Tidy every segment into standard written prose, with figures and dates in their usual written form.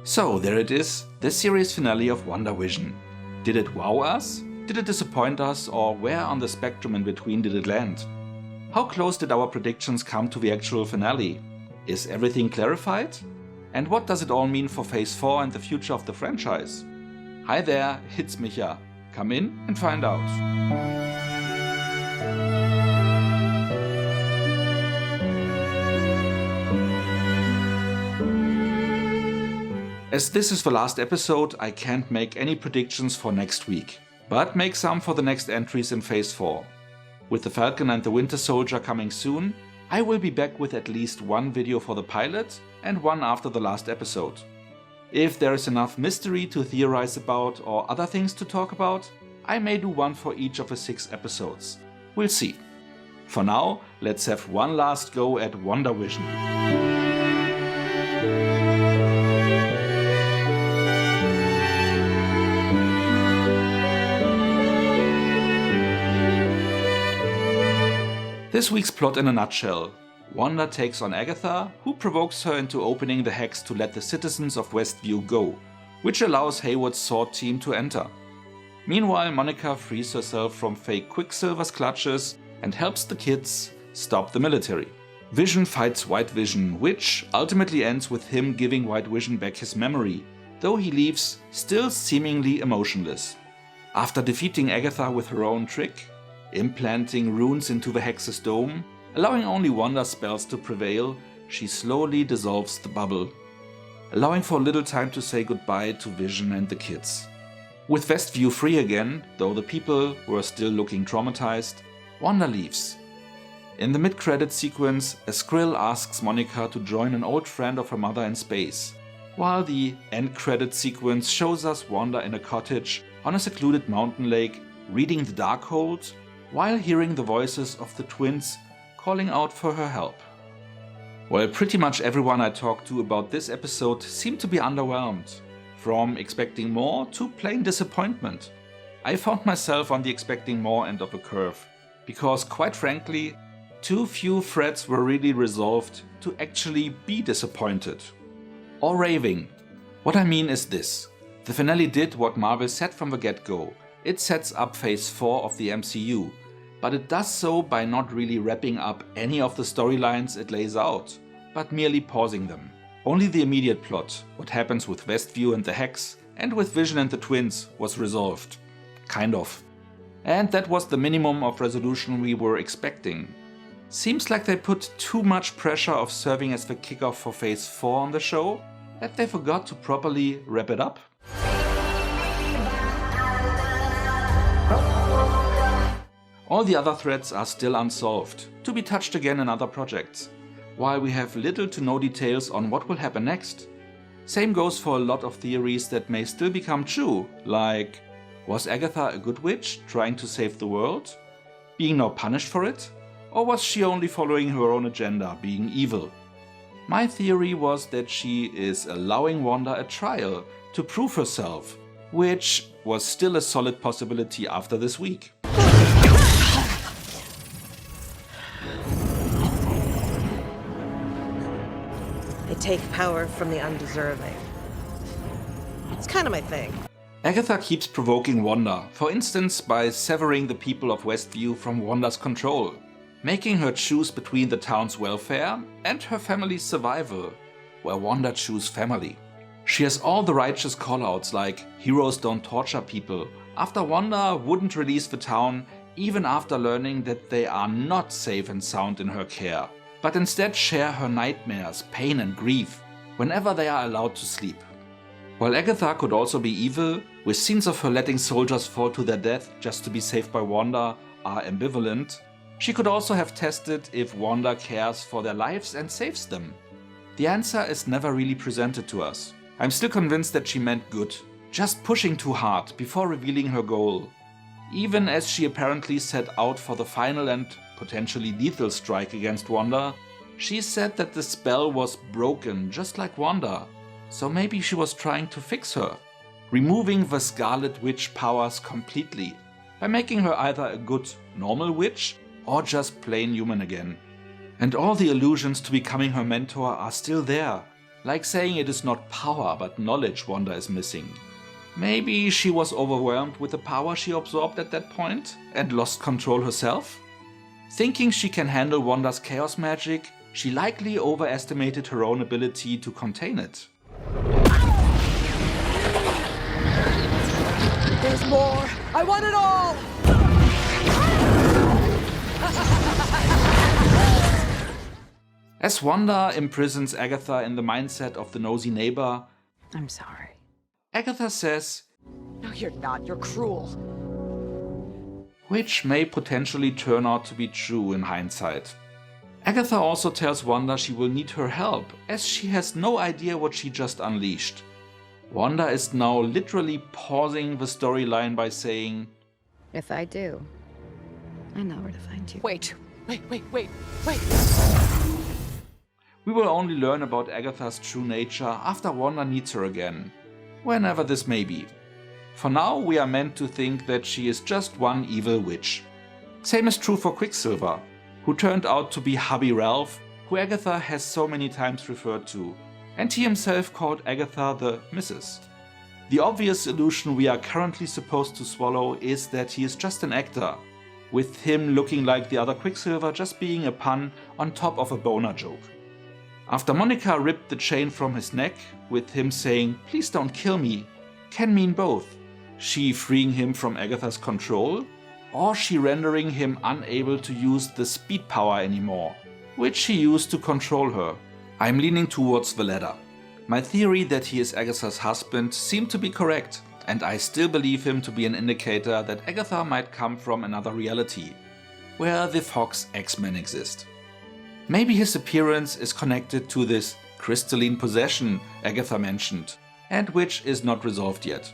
So there it is, the series finale of WandaVision. Did it wow us? Did it disappoint us, or where on the spectrum in between did it land? How close did our predictions come to the actual finale? Is everything clarified? And what does it all mean for Phase 4 and the future of the franchise? Hi there, it's Micha. Come in and find out. As this is the last episode, I can't make any predictions for next week, but make some for the next entries in Phase 4. With the Falcon and the Winter Soldier coming soon, I will be back with at least one video for the pilot and one after the last episode. If there is enough mystery to theorize about or other things to talk about, I may do one for each of the 6 episodes. We'll see. For now, let's have one last go at WandaVision. This week's plot in a nutshell. Wanda takes on Agatha, who provokes her into opening the hex to let the citizens of Westview go, which allows Hayward's sword team to enter. Meanwhile, Monica frees herself from fake Quicksilver's clutches and helps the kids stop the military. Vision fights White Vision, which ultimately ends with him giving White Vision back his memory, though he leaves still seemingly emotionless. After defeating Agatha with her own trick, implanting runes into the hex's dome, allowing only Wanda's spells to prevail, she slowly dissolves the bubble, allowing for a little time to say goodbye to Vision and the kids. With Westview free again, though the people were still looking traumatized, Wanda leaves. In the mid-credit sequence, a Skrill asks Monica to join an old friend of her mother in space, while the end-credit sequence shows us Wanda in a cottage on a secluded mountain lake, reading the Darkhold, while hearing the voices of the twins calling out for her help. Well, pretty much everyone I talked to about this episode seemed to be underwhelmed, from expecting more to plain disappointment. I found myself on the expecting more end of the curve, because quite frankly, too few threads were really resolved to actually be disappointed. Or raving. What I mean is this: the finale did what Marvel said from the get-go. It sets up Phase 4 of the MCU, but it does so by not really wrapping up any of the storylines it lays out, but merely pausing them. Only the immediate plot, what happens with Westview and the Hex, and with Vision and the twins, was resolved. Kind of. And that was the minimum of resolution we were expecting. Seems like they put too much pressure of serving as the kickoff for Phase 4 on the show, that they forgot to properly wrap it up. All the other threads are still unsolved, to be touched again in other projects, while we have little to no details on what will happen next. Same goes for a lot of theories that may still become true, like, was Agatha a good witch trying to save the world, being now punished for it, or was she only following her own agenda, being evil? My theory was that she is allowing Wanda a trial to prove herself, which was still a solid possibility after this week. They take power from the undeserving. It's kind of my thing. Agatha keeps provoking Wanda, for instance by severing the people of Westview from Wanda's control, making her choose between the town's welfare and her family's survival, where Wanda chose family. She has all the righteous callouts like heroes don't torture people, after Wanda wouldn't release the town even after learning that they are not safe and sound in her care, but instead share her nightmares, pain and grief whenever they are allowed to sleep. While Agatha could also be evil, with scenes of her letting soldiers fall to their death just to be saved by Wanda are ambivalent, she could also have tested if Wanda cares for their lives and saves them. The answer is never really presented to us. I'm still convinced that she meant good, just pushing too hard before revealing her goal. Even as she apparently set out for the final and potentially lethal strike against Wanda, she said that the spell was broken just like Wanda, so maybe she was trying to fix her, removing the Scarlet Witch powers completely, by making her either a good normal witch or just plain human again. And all the allusions to becoming her mentor are still there, like saying it is not power but knowledge Wanda is missing. Maybe she was overwhelmed with the power she absorbed at that point and lost control herself? Thinking she can handle Wanda's chaos magic, she likely overestimated her own ability to contain it. There's more! I want it all! As Wanda imprisons Agatha in the mindset of the nosy neighbor, I'm sorry. Agatha says, No, you're not. You're cruel. which may potentially turn out to be true in hindsight. Agatha also tells Wanda she will need her help, as she has no idea what she just unleashed. Wanda is now literally pausing the storyline by saying, If I do, I know where to find you. Wait. We will only learn about Agatha's true nature after Wanda needs her again, whenever this may be. For now, we are meant to think that she is just one evil witch. Same is true for Quicksilver, who turned out to be hubby Ralph, who Agatha has so many times referred to, and he himself called Agatha the Mrs. The obvious solution we are currently supposed to swallow is that he is just an actor, with him looking like the other Quicksilver just being a pun on top of a Bohner joke. After Monica ripped the chain from his neck, with him saying, "Please don't kill me," can mean both. She freeing him from Agatha's control, or she rendering him unable to use the speed power anymore, which she used to control her. I'm leaning towards the latter. My theory that he is Agatha's husband seemed to be correct, and I still believe him to be an indicator that Agatha might come from another reality, where the Fox X-Men exist. Maybe his appearance is connected to this crystalline possession Agatha mentioned, and which is not resolved yet.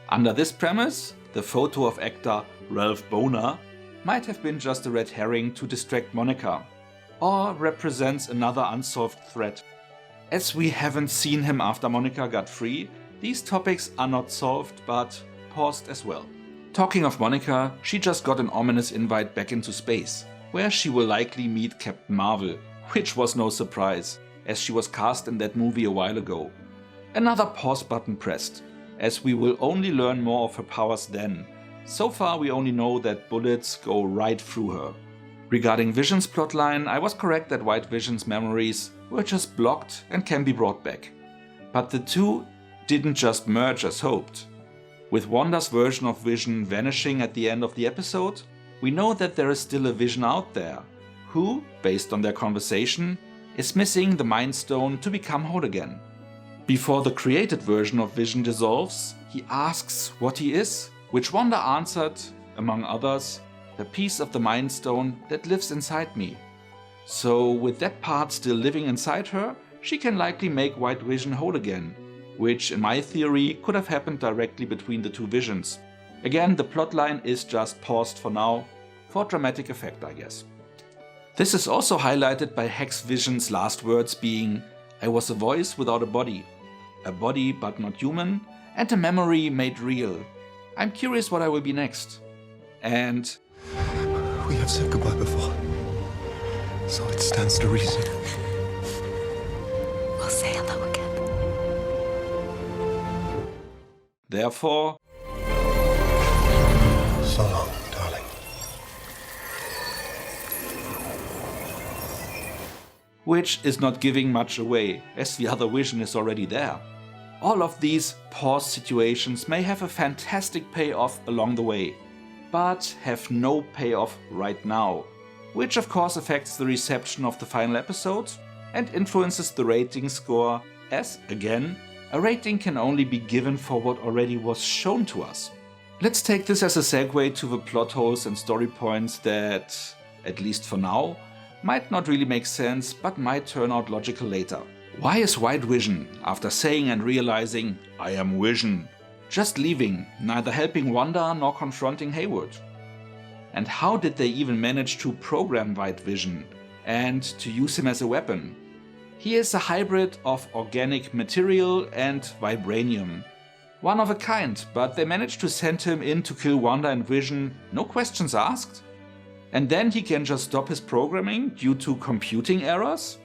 Under this premise, the photo of actor Ralph Bohner might have been just a red herring to distract Monica, or represents another unsolved threat. As we haven't seen him after Monica got free, these topics are not solved but paused as well. Talking of Monica, she just got an ominous invite back into space, where she will likely meet Captain Marvel, which was no surprise, as she was cast in that movie a while ago. Another pause button pressed, as we will only learn more of her powers then. So far we only know that bullets go right through her. Regarding Vision's plotline, I was correct that White Vision's memories were just blocked and can be brought back. But the two didn't just merge as hoped. With Wanda's version of Vision vanishing at the end of the episode, we know that there is still a Vision out there, who, based on their conversation, is missing the Mind Stone to become whole again. Before the created version of Vision dissolves, he asks what he is, which Wanda answered, among others, "The piece of the Mind Stone that lives inside me." So with that part still living inside her, she can likely make White Vision whole again, which in my theory could have happened directly between the two Visions. Again, the plotline is just paused for now, for dramatic effect I guess. This is also highlighted by Hex Vision's last words being, "I was a voice without a body but not human, and a memory made real. I'm curious what I will be next." And We have said goodbye before, so it stands to reason. We'll say hello again. therefore, So long, darling. which is not giving much away, as the other Vision is already there. All of these pause situations may have a fantastic payoff along the way, but have no payoff right now, which of course affects the reception of the final episode and influences the rating score, as, again, a rating can only be given for what already was shown to us. Let's take this as a segue to the plot holes and story points that, at least for now, might not really make sense but might turn out logical later. Why is White Vision, after saying and realizing, "I am Vision," just leaving, neither helping Wanda nor confronting Hayward? And how did they even manage to program White Vision and to use him as a weapon? He is a hybrid of organic material and vibranium. One of a kind, but they managed to send him in to kill Wanda and Vision, no questions asked? And then he can just stop his programming due to computing errors?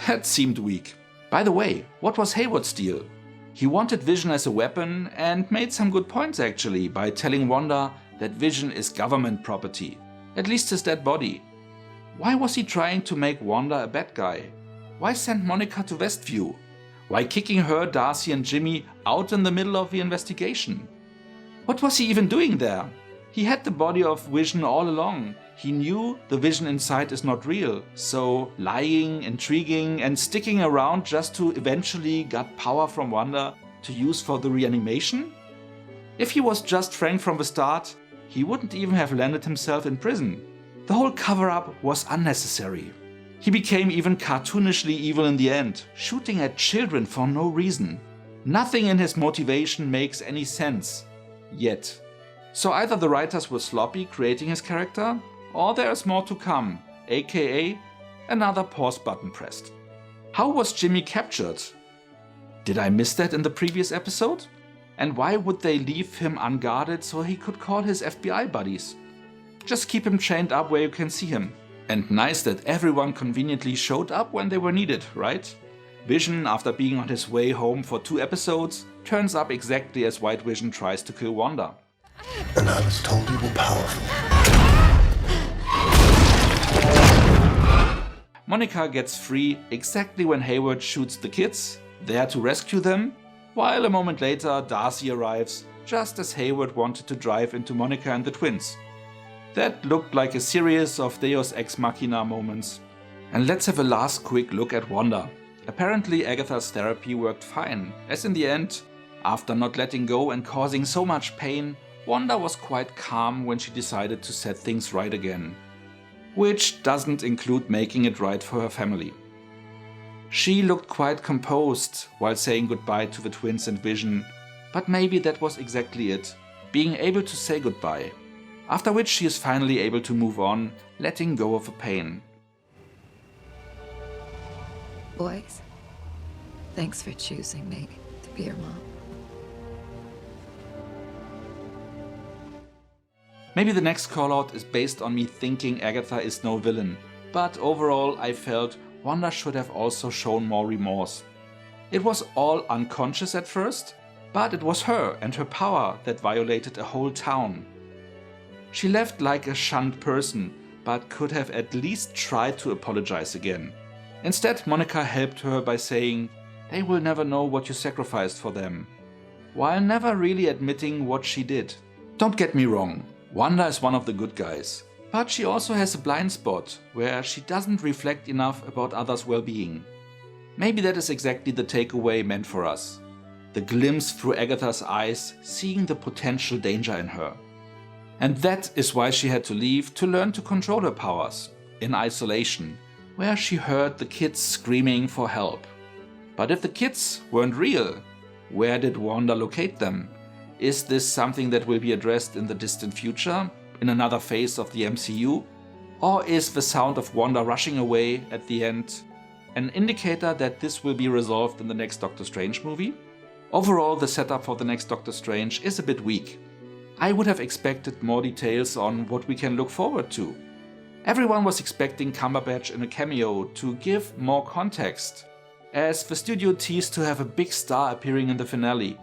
That seemed weak. By the way, what was Hayward's deal? He wanted Vision as a weapon and made some good points actually by telling Wanda that Vision is government property, at least his dead body. Why was he trying to make Wanda a bad guy? Why send Monica to Westview? Why kicking her, Darcy and Jimmy out in the middle of the investigation? What was he even doing there? He had the body of Vision all along. He knew the Vision inside is not real, so lying, intriguing and sticking around just to eventually get power from Wanda to use for the reanimation? If he was just frank from the start, he wouldn't even have landed himself in prison. The whole cover-up was unnecessary. He became even cartoonishly evil in the end, shooting at children for no reason. Nothing in his motivation makes any sense. Yet. So either the writers were sloppy creating his character, or there is more to come, aka another pause button pressed. How was Jimmy captured? Did I miss that in the previous episode? And why would they leave him unguarded so he could call his FBI buddies? Just keep him chained up where you can see him. And nice that everyone conveniently showed up when they were needed, right? Vision, after being on his way home for 2 episodes, turns up exactly as White Vision tries to kill Wanda. And I was told you were powerful. Monica gets free exactly when Hayward shoots the kids, there to rescue them, while a moment later Darcy arrives, just as Hayward wanted to drive into Monica and the twins. That looked like a series of Deus Ex Machina moments. And let's have a last quick look at Wanda. Apparently Agatha's therapy worked fine, as in the end, after not letting go and causing so much pain, Wanda was quite calm when she decided to set things right again. Which doesn't include making it right for her family. She looked quite composed while saying goodbye to the twins and Vision, but maybe that was exactly it, being able to say goodbye. After which she is finally able to move on, letting go of the pain. Boys, thanks for choosing me to be your mom. Maybe the next callout is based on me thinking Agatha is no villain, but overall I felt Wanda should have also shown more remorse. It was all unconscious at first, but it was her and her power that violated a whole town. She left like a shunned person, but could have at least tried to apologize again. Instead, Monica helped her by saying, "They will never know what you sacrificed for them," while never really admitting what she did. Don't get me wrong, Wanda is one of the good guys, but she also has a blind spot where she doesn't reflect enough about others' well-being. Maybe that is exactly the takeaway meant for us. The glimpse through Agatha's eyes, seeing the potential danger in her. And that is why she had to leave to learn to control her powers, in isolation, where she heard the kids screaming for help. But if the kids weren't real, where did Wanda locate them? Is this something that will be addressed in the distant future, in another phase of the MCU? Or is the sound of Wanda rushing away at the end an indicator that this will be resolved in the next Doctor Strange movie? Overall, the setup for the next Doctor Strange is a bit weak. I would have expected more details on what we can look forward to. Everyone was expecting Cumberbatch in a cameo to give more context, as the studio teased to have a big star appearing in the finale,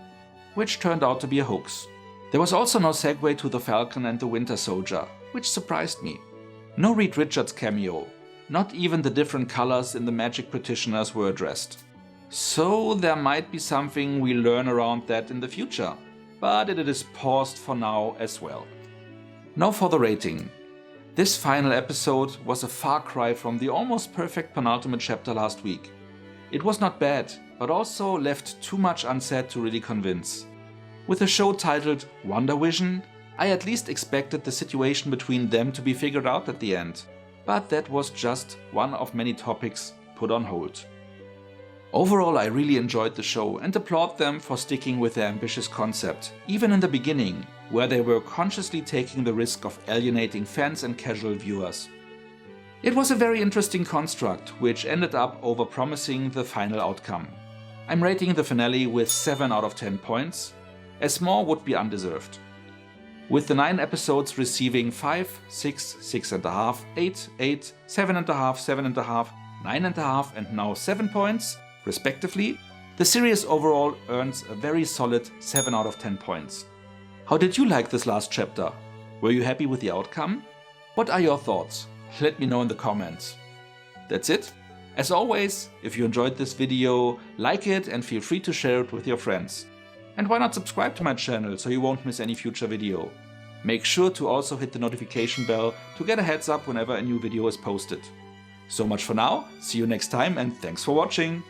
which turned out to be a hoax. There was also no segue to the Falcon and the Winter Soldier, which surprised me. No Reed Richards cameo, not even the different colors in the magic practitioners were addressed. So there might be something we learn around that in the future, but it is paused for now as well. Now for the rating. This final episode was a far cry from the almost perfect penultimate chapter last week. It was not bad, but also left too much unsaid to really convince. With a show titled WandaVision, I at least expected the situation between them to be figured out at the end, but that was just one of many topics put on hold. Overall, I really enjoyed the show and applaud them for sticking with their ambitious concept, even in the beginning, where they were consciously taking the risk of alienating fans and casual viewers. It was a very interesting construct, which ended up overpromising the final outcome. I'm rating the finale with 7 out of 10 points, as more would be undeserved. With the 9 episodes receiving 5, 6, 6.5, 8, 8, 7.5, 7.5, 9.5 and now 7 points, respectively, the series overall earns a very solid 7 out of 10 points. How did you like this last chapter? Were you happy with the outcome? What are your thoughts? Let me know in the comments. That's it. As always, if you enjoyed this video, like it and feel free to share it with your friends. And why not subscribe to my channel so you won't miss any future video. Make sure to also hit the notification bell to get a heads up whenever a new video is posted. So much for now, see you next time and thanks for watching!